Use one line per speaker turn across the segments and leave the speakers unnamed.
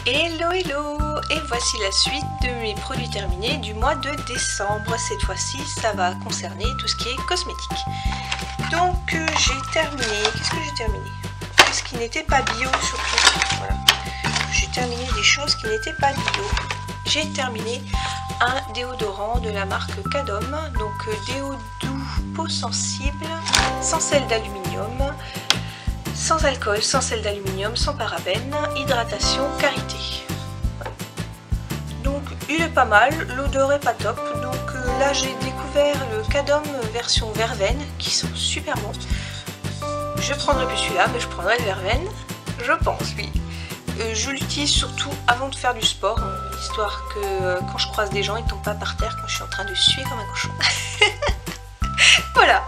Hello hello, et voici la suite de mes produits terminés du mois de décembre. Cette fois-ci ça va concerner tout ce qui est cosmétique. Donc j'ai terminé, qu'est-ce que j'ai terminé? Ce qui n'était pas bio surtout, voilà. J'ai terminé des choses qui n'étaient pas bio. J'ai terminé un déodorant de la marque Cadom, donc déo doux peau sensible, sans sel d'aluminium, sans alcool, sans sel d'aluminium, sans parabènes, hydratation, karité. Voilà. Donc il est pas mal, l'odeur est pas top, donc là j'ai découvert le Cadom version verveine qui sont super bons. Je prendrai plus celui-là, mais je prendrai le verveine, je pense, oui. Je l'utilise surtout avant de faire du sport, histoire que quand je croise des gens ils tombent pas par terre quand je suis en train de suer comme un cochon. Voilà,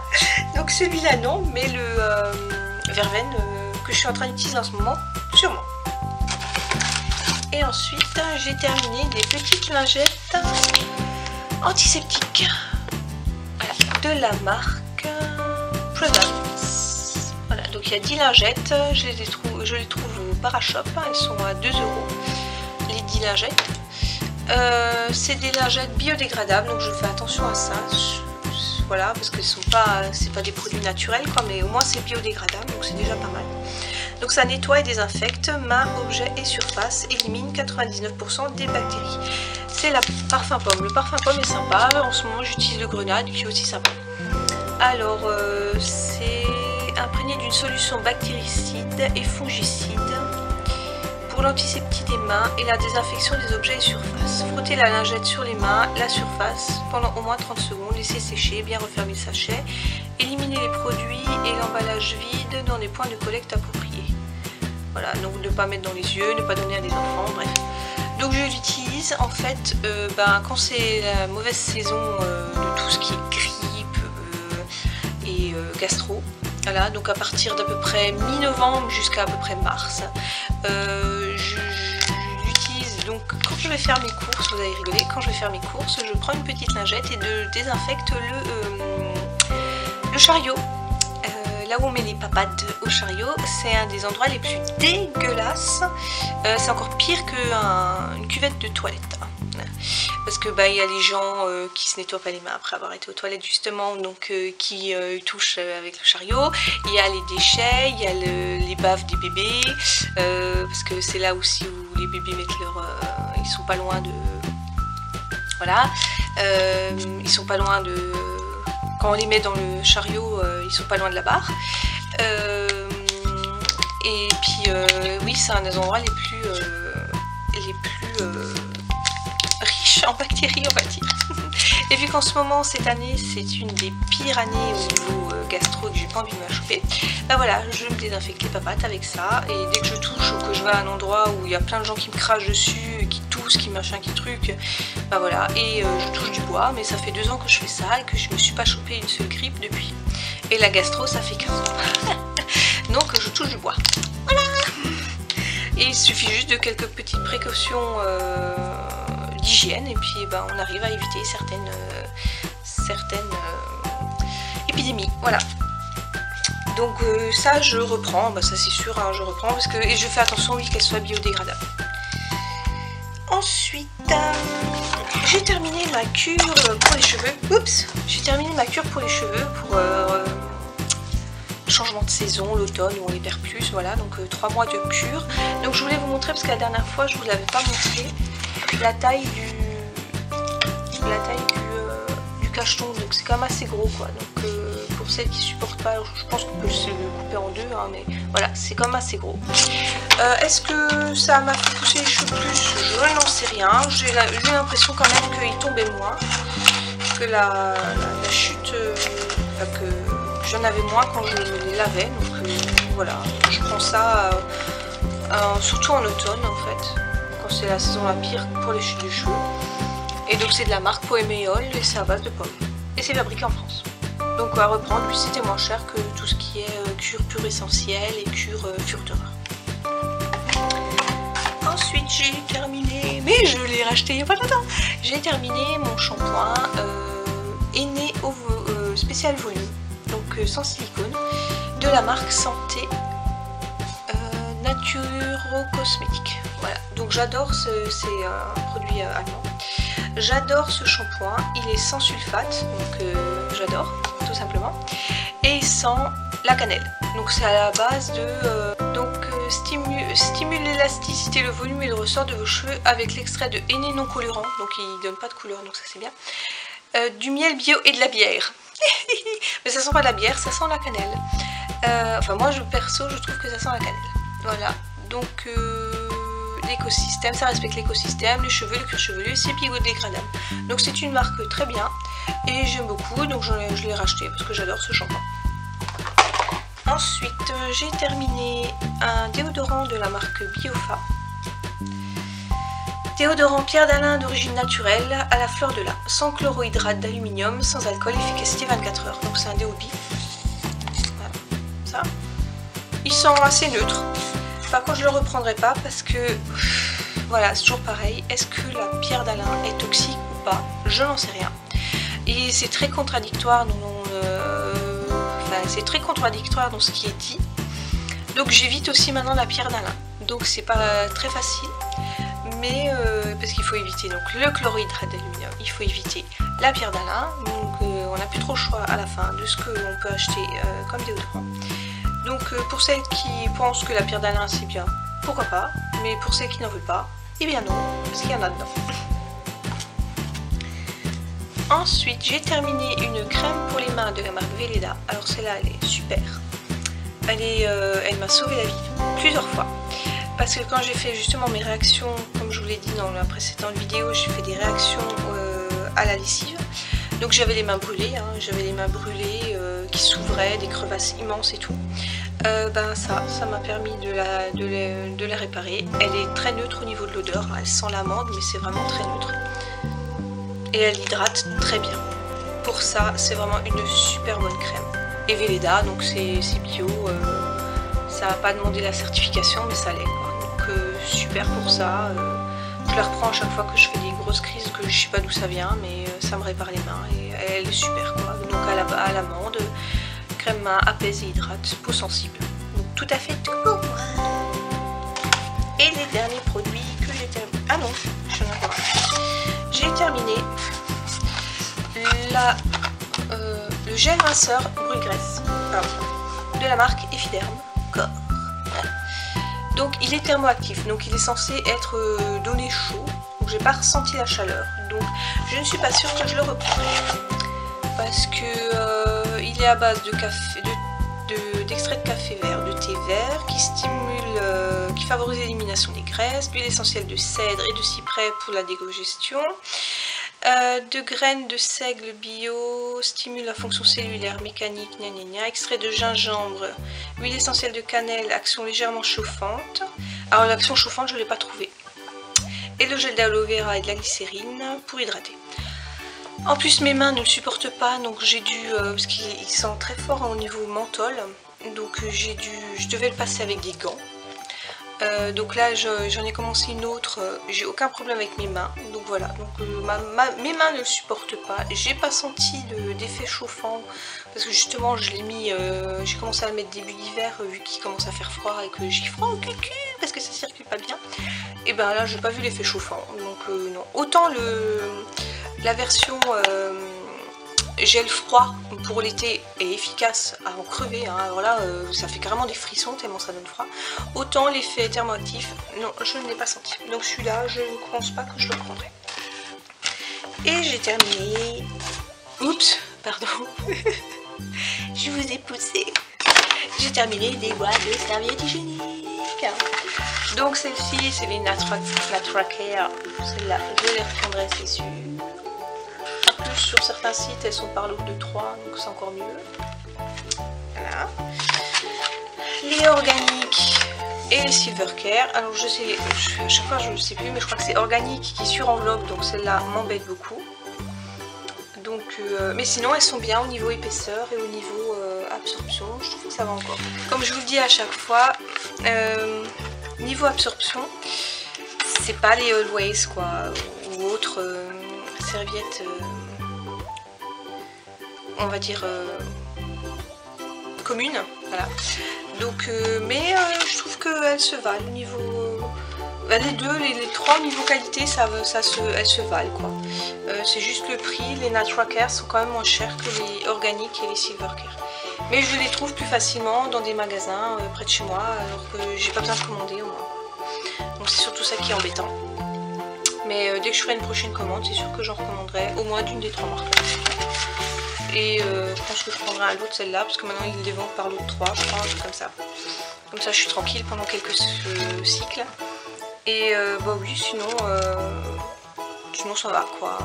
donc celui-là non, mais le verveine que je suis en train d'utiliser en ce moment, sûrement. Et ensuite j'ai terminé des petites lingettes antiseptiques, voilà, de la marque Prudence. Voilà, donc il y a 10 lingettes, je les trouve au Parashop, elles sont à 2 €, les 10 lingettes. C'est des lingettes biodégradables, donc je fais attention à ça. Voilà, parce que c'est pas des produits naturels quoi, mais au moins c'est biodégradable, donc c'est déjà pas mal. Donc ça nettoie et désinfecte mains, objets et surface, élimine 99% des bactéries. C'est la parfum pomme. Le parfum pomme est sympa, en ce moment j'utilise le grenade qui est aussi sympa. Alors c'est imprégné d'une solution bactéricide et fongicide pour l'antiseptie des mains et la désinfection des objets et surfaces. Frottez la lingette sur les mains, la surface pendant au moins 30 secondes, laissez sécher, bien refermer le sachet, éliminez les produits et l'emballage vide dans des points de collecte appropriés. Voilà, donc ne pas mettre dans les yeux, ne pas donner à des enfants, bref. Donc je l'utilise en fait quand c'est la mauvaise saison de tout ce qui est grippe et gastro. Voilà, donc à partir d'à peu près mi-novembre jusqu'à peu près mars. Je l'utilise donc quand je vais faire mes courses, vous allez rigoler, quand je vais faire mes courses, je prends une petite lingette et je désinfecte le chariot. Là où on met les papades au chariot, c'est un des endroits les plus dégueulasses. C'est encore pire qu'une cuvette de toilette. Parce que il y a les gens qui se nettoient pas les mains après avoir été aux toilettes justement, donc qui touchent avec le chariot. Il y a les déchets, il y a les baves des bébés, parce que c'est là aussi où les bébés mettent ils sont pas loin de... Voilà. Ils sont pas loin de... Quand on les met dans le chariot, ils sont pas loin de la barre. Et puis oui, c'est un des endroits les plus riches en bactéries, on va dire. Et vu qu'en ce moment, cette année, c'est une des pires années au niveau gastro, que j'ai pas envie de me la choper, voilà, je me désinfecte les papates avec ça. Et dès que je touche ou que je vais à un endroit où il y a plein de gens qui me crachent dessus, qui toussent, qui machin, qui truc, voilà, et je touche du bois. Mais ça fait 2 ans que je fais ça et que je me suis pas chopé une seule grippe depuis. Et la gastro, ça fait 15 ans. Donc je touche du bois. Voilà. Et il suffit juste de quelques petites précautions d'hygiène et puis on arrive à éviter certaines épidémies. Voilà. Donc ça je reprends, ça c'est sûr, hein, je reprends parce que et je fais attention oui qu'elle soit biodégradable. Ensuite j'ai terminé ma cure pour les cheveux. Oups, j'ai terminé ma cure pour les cheveux pour changement de saison, l'automne où on les perd plus, voilà, donc 3 mois de cure. Donc je voulais vous montrer parce que la dernière fois je vous l'avais pas montré la taille du cacheton, donc c'est quand même assez gros quoi. Donc pour celles qui supportent pas, je pense qu'on peut se le couper en 2, hein, mais voilà, c'est quand même assez gros. Est-ce que ça m'a fait pousser les cheveux plus? Je n'en sais rien. J'ai l'impression quand même qu'ils tombaient moins, que la chute, que j'en avais moins quand je les lavais. Donc voilà, je prends ça surtout en automne en fait, quand c'est la saison la pire pour les chutes de cheveux. Et donc c'est de la marque Poeméol et c'est à base de pommes. Et c'est fabriqué en France. Donc à reprendre, lui c'était moins cher que tout ce qui est cure pure essentielle et cure Furterer. Ensuite j'ai terminé, mais je l'ai racheté il n'y a pas longtemps. J'ai terminé mon shampoing Henné spécial volume, donc sans silicone, de la marque Santé Futuro Cosmétique. Voilà, donc j'adore, c'est un produit allemand. J'adore ce shampoing, il est sans sulfate, donc j'adore, tout simplement. Et il sent la cannelle. Donc c'est à la base de... stimule l'élasticité, le volume et le ressort de vos cheveux avec l'extrait de henné non colorant. Donc il donne pas de couleur, donc ça c'est bien. Du miel bio et de la bière. Mais ça sent pas de la bière, ça sent la cannelle. Enfin moi perso je trouve que ça sent la cannelle. Voilà, donc l'écosystème, ça respecte l'écosystème, les cheveux, le cuir chevelu, c'est biodégradable. Donc c'est une marque très bien et j'aime beaucoup, donc je l'ai racheté parce que j'adore ce shampoing. Ensuite j'ai terminé un déodorant de la marque Biofa. Déodorant Pierre d'Alain d'origine naturelle à la fleur de lin, sans chlorohydrate d'aluminium, sans alcool, efficacité 24 heures. Donc c'est un déo bi. Voilà, ça. Il sent assez neutre. Par contre je le reprendrai pas parce que voilà, c'est toujours pareil. Est-ce que la Pierre d'Alain est toxique ou pas? Je n'en sais rien. Et c'est très contradictoire c'est très contradictoire dans ce qui est dit. Donc j'évite aussi maintenant la Pierre d'Alain. Donc c'est pas très facile. Mais parce qu'il faut éviter donc le chlorohydrate d'aluminium, il faut éviter la Pierre d'Alain, donc on n'a plus trop le choix à la fin de ce qu'on peut acheter comme déodorant. Donc pour celles qui pensent que la Pierre d'Alain c'est bien, pourquoi pas, mais pour celles qui n'en veulent pas, eh bien non, parce qu'il y en a dedans. Ensuite j'ai terminé une crème pour les mains de la marque Velleda. Alors celle-là elle est super, elle m'a sauvé la vie plusieurs fois. Parce que quand j'ai fait justement mes réactions, comme je vous l'ai dit dans la précédente vidéo, j'ai fait des réactions à la lessive. Donc j'avais les mains brûlées, qui s'ouvraient, des crevasses immenses et tout. Ça m'a permis de la réparer. Elle est très neutre au niveau de l'odeur, elle sent l'amande mais c'est vraiment très neutre. Et elle hydrate très bien. Pour ça c'est vraiment une super bonne crème. Et Velleda, donc c'est bio, ça n'a pas demandé la certification mais ça l'est. Super pour ça, je la reprends à chaque fois que je fais des grosses crises, que je sais pas d'où ça vient, mais ça me répare les mains et elle est super quoi. Donc à l'amande, crème main apaise et hydrate, peau sensible. Donc tout à fait tout pour moi. Et les derniers produits que j'ai terminé. Ah non, je n'en ai pas. J'ai terminé le gel rinceur brûle-graisse de la marque Effiderm Corps. Donc il est thermoactif, donc il est censé être donné chaud, donc j'ai pas ressenti la chaleur, donc je ne suis pas sûre que je le reprendrai parce que il est à base de café, d'extrait de café vert, de thé vert qui stimule, qui favorise l'élimination des graisses, d'huile essentielle de cèdre et de cyprès pour la décongestion. De graines de seigle bio, stimule la fonction cellulaire, mécanique, extrait de gingembre, huile essentielle de cannelle, action légèrement chauffante. Alors l'action chauffante je ne l'ai pas trouvée. Et le gel d'aloe vera et de la glycérine pour hydrater. En plus mes mains ne le supportent pas, donc j'ai dû, parce qu'il sent très fort au niveau menthol, donc je devais le passer avec des gants. Donc là j'en ai commencé une autre, j'ai aucun problème avec mes mains, donc voilà, donc mes mains ne le supportent pas, j'ai pas senti d'effet chauffant parce que justement je l'ai mis, j'ai commencé à le mettre début d'hiver vu qu'il commence à faire froid et que j'ai froid au cul parce que ça circule pas bien, et ben là j'ai pas vu l'effet chauffant, donc non, autant la version gel froid pour l'été est efficace à en crever, hein. Alors là ça fait carrément des frissons tellement ça donne froid, autant l'effet thermoactif non, je ne l'ai pas senti, donc celui-là je ne pense pas que je le prendrai. Et j'ai terminé, oups pardon je vous ai poussé, j'ai terminé des boîtes de serviettes hygiéniques. Donc celle-ci c'est les Natura Care, celle-là je les reprendrai c'est sûr. Sur certains sites elles sont par lot de 3, donc c'est encore mieux. Voilà. Les organiques et les Silver Care. Alors je sais, à chaque fois je ne sais plus, mais je crois que c'est organique qui surenveloppe, donc celle-là m'embête beaucoup. Donc, mais sinon elles sont bien au niveau épaisseur et au niveau absorption, je trouve que ça va encore. Comme je vous le dis à chaque fois, niveau absorption, c'est pas les Always quoi, ou autres serviettes. On va dire commune, voilà. Donc, mais je trouve qu'elles se valent au niveau... les deux, les trois au niveau qualité, elles se valent quoi. C'est juste le prix, les Natural Care sont quand même moins chers que les organiques et les Silver Care. Mais je les trouve plus facilement dans des magasins près de chez moi, alors que j'ai pas besoin de commander au moins. Donc c'est surtout ça qui est embêtant. Mais dès que je ferai une prochaine commande, c'est sûr que j'en recommanderai au moins d'une des trois marques là. Et je pense que je prendrai un lot de celle-là, parce que maintenant ils les vendent par lot de 3, je crois, un truc comme ça. Comme ça je suis tranquille pendant quelques cycles. Et bah oui, sinon ça va quoi.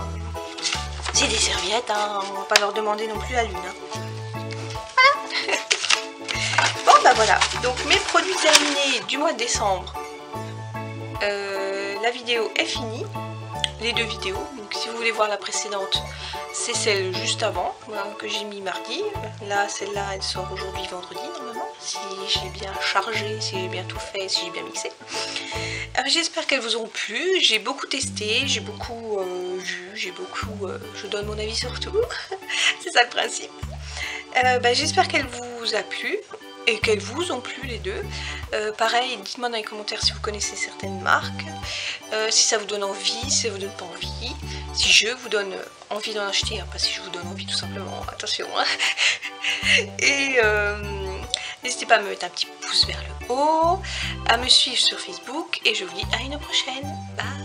C'est des serviettes, hein, on va pas leur demander non plus la lune. Hein. Voilà. Bon bah voilà, donc mes produits terminés du mois de décembre. La vidéo est finie, les deux vidéos. Donc si vous voulez voir la précédente, c'est celle juste avant, voilà, que j'ai mis mardi. Là, celle-là, elle sort aujourd'hui vendredi normalement, si j'ai bien chargé, si j'ai bien tout fait, si j'ai bien mixé. J'espère qu'elles vous ont plu. J'ai beaucoup testé, j'ai beaucoup vu, je donne mon avis sur tout. C'est ça le principe. J'espère qu'elle vous a plu et qu'elles vous ont plu les deux. Pareil, dites-moi dans les commentaires si vous connaissez certaines marques, si ça vous donne envie, si ça vous donne pas envie, si je vous donne envie d'en acheter, hein, pas si je vous donne envie tout simplement, attention. Hein. Et n'hésitez pas à me mettre un petit pouce vers le haut, à me suivre sur Facebook et je vous dis à une prochaine. Bye.